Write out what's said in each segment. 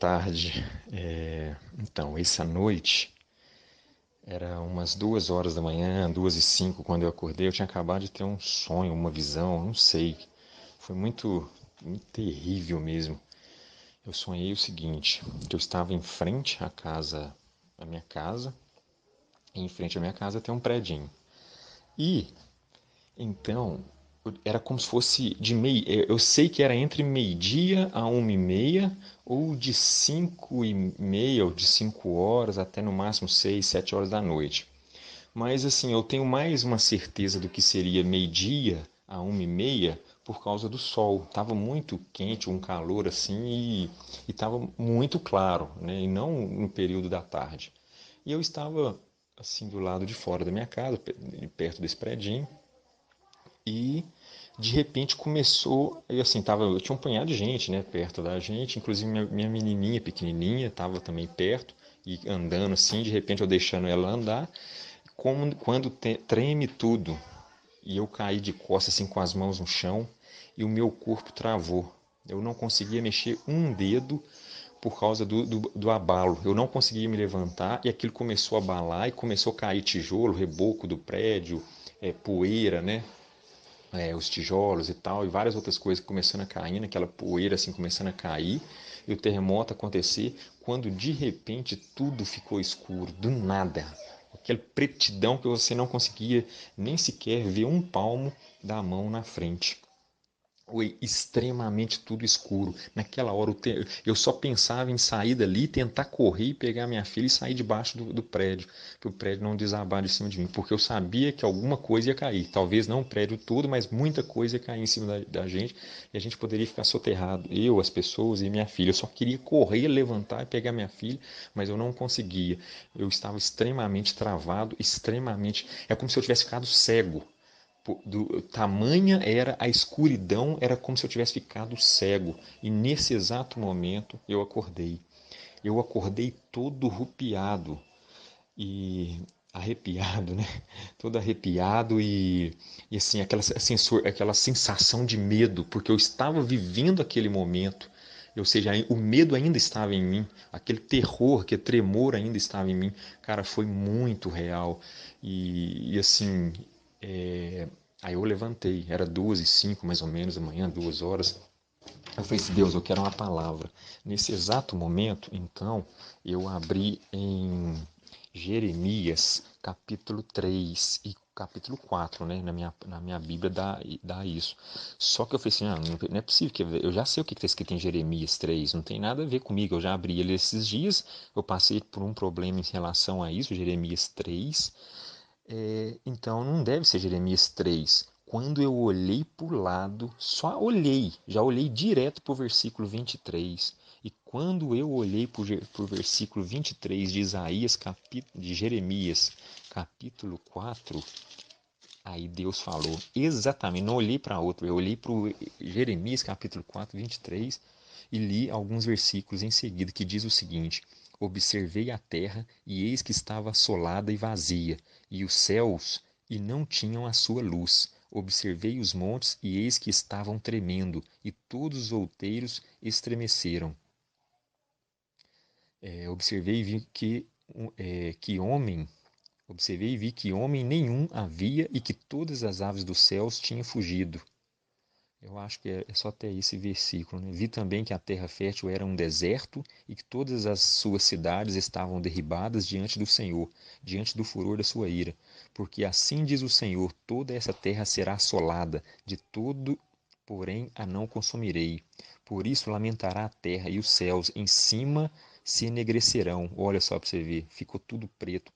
tarde. Então, essa noite era umas 2 horas da manhã, 2h05, quando eu acordei. Eu tinha acabado de ter um sonho, uma visão, não sei. Foi muito terrível mesmo. Eu sonhei o seguinte, que eu estava em frente à minha casa, e em frente à minha casa tem um predinho. E então, era como se fosse de meio. Eu sei que era entre meio-dia a 1h30, ou de 5h30, ou de 5 horas até no máximo 6, 7 horas da noite. Mas assim, eu tenho mais uma certeza do que seria meio-dia a 1h30 por causa do sol. Tava muito quente, um calor assim, e tava muito claro, né? E não no período da tarde. E eu estava assim do lado de fora da minha casa, perto desse predinho, e de repente começou, e assim, eu tinha um punhado de gente, né, perto da gente, inclusive minha menininha pequenininha estava também perto, e andando assim, de repente eu deixando ela andar, como quando treme tudo, e eu caí de costas assim com as mãos no chão, e o meu corpo travou. Eu não conseguia mexer um dedo por causa do abalo. Eu não conseguia me levantar e aquilo começou a abalar e começou a cair tijolo, reboco do prédio, poeira, né? Os tijolos e tal, e várias outras coisas começando a cair, aquela poeira assim começando a cair, e o terremoto acontecer, quando de repente tudo ficou escuro, do nada. Aquela pretidão que você não conseguia nem sequer ver um palmo da mão na frente. Foi extremamente tudo escuro. Naquela hora eu só pensava em sair dali, tentar correr e pegar minha filha e sair debaixo do prédio, para o prédio não desabar de cima de mim, porque eu sabia que alguma coisa ia cair. Talvez não o prédio todo, mas muita coisa ia cair em cima da gente e a gente poderia ficar soterrado. Eu, as pessoas e minha filha. Eu só queria correr, levantar e pegar minha filha, mas eu não conseguia. Eu estava extremamente travado, extremamente. É como se eu tivesse ficado cego. Tamanha era a escuridão, era como se eu tivesse ficado cego. E nesse exato momento eu acordei. Eu acordei todo arrepiado e arrepiado, né? Todo arrepiado e assim aquela sensação de medo, porque eu estava vivendo aquele momento. Ou seja, o medo ainda estava em mim, aquele terror, aquele tremor ainda estava em mim. Cara, foi muito real. E assim, é, aí eu levantei, era 2h05 mais ou menos da manhã, 2 horas. Eu falei assim, Deus, eu quero uma palavra. Nesse exato momento, então, eu abri em Jeremias, capítulo 3 e capítulo 4, né? Na minha Bíblia dá isso. Só que eu falei assim, não é possível, que eu já sei o que está escrito em Jeremias 3, não tem nada a ver comigo, eu já abri ele esses dias, eu passei por um problema em relação a isso, Jeremias 3, então não deve ser Jeremias 3. Quando eu olhei para o lado, só olhei, já olhei direto para o versículo 23. E quando eu olhei para o versículo 23 de de Jeremias, capítulo 4, aí Deus falou exatamente, não olhei para outro, eu olhei para o Jeremias, capítulo 4, 23, e li alguns versículos em seguida que diz o seguinte: Observei a terra, e eis que estava assolada e vazia, e os céus, e não tinham a sua luz. Observei os montes, e eis que estavam tremendo, e todos os outeiros estremeceram. Observei e vi que homem Observei e vi que homem nenhum havia e que todas as aves dos céus tinham fugido. Eu acho que é só até esse versículo, né? Vi também que a terra fértil era um deserto e que todas as suas cidades estavam derribadas diante do Senhor, diante do furor da sua ira. Porque assim diz o Senhor: toda essa terra será assolada, de todo, porém a não consumirei. Por isso lamentará a terra e os céus em cima se enegrecerão. Olha só para você ver, ficou tudo preto.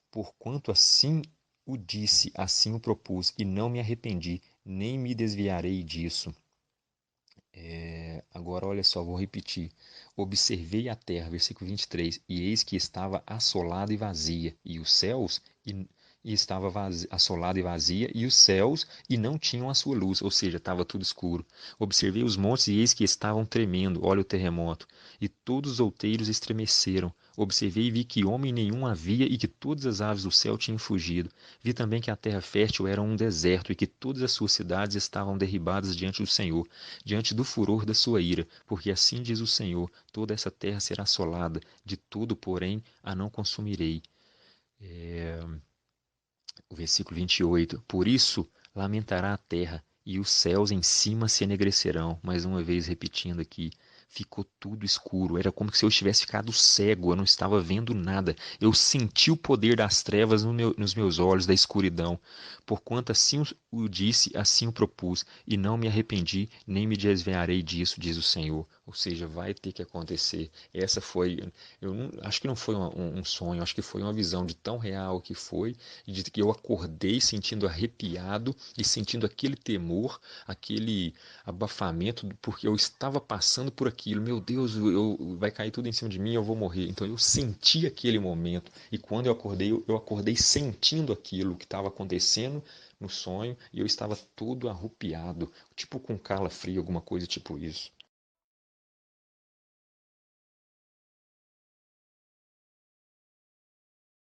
Porquanto assim o disse, assim o propus, e não me arrependi, nem me desviarei disso. Agora, olha só, vou repetir. Observei a terra, versículo 23, e eis que estava assolada e vazia, e os céus, e estava assolada e vazia, e os céus e não tinham a sua luz, ou seja, estava tudo escuro. Observei os montes e eis que estavam tremendo, olha o terremoto, e todos os outeiros estremeceram. Observei e vi que homem nenhum havia e que todas as aves do céu tinham fugido. Vi também que a terra fértil era um deserto e que todas as suas cidades estavam derribadas diante do Senhor, diante do furor da sua ira, porque assim diz o Senhor: toda essa terra será assolada, de todo, porém, a não consumirei. O versículo 28. Por isso lamentará a terra, e os céus em cima se enegrecerão. Mais uma vez repetindo aqui. Ficou tudo escuro. Era como se eu tivesse ficado cego. Eu não estava vendo nada. Eu senti o poder das trevas nos meus olhos, da escuridão. Porquanto assim o disse, assim o propus, e não me arrependi, nem me desviarei disso, diz o Senhor. Ou seja, vai ter que acontecer. Essa foi, acho que não foi um sonho, acho que foi uma visão de tão real que foi, de que eu acordei sentindo arrepiado e sentindo aquele temor, aquele abafamento, porque eu estava passando por aquilo. Meu Deus, vai cair tudo em cima de mim, eu vou morrer. Então eu senti aquele momento. E quando eu acordei, eu acordei sentindo aquilo que estava acontecendo no sonho e eu estava todo arrupiado, tipo com calafrio, alguma coisa tipo isso.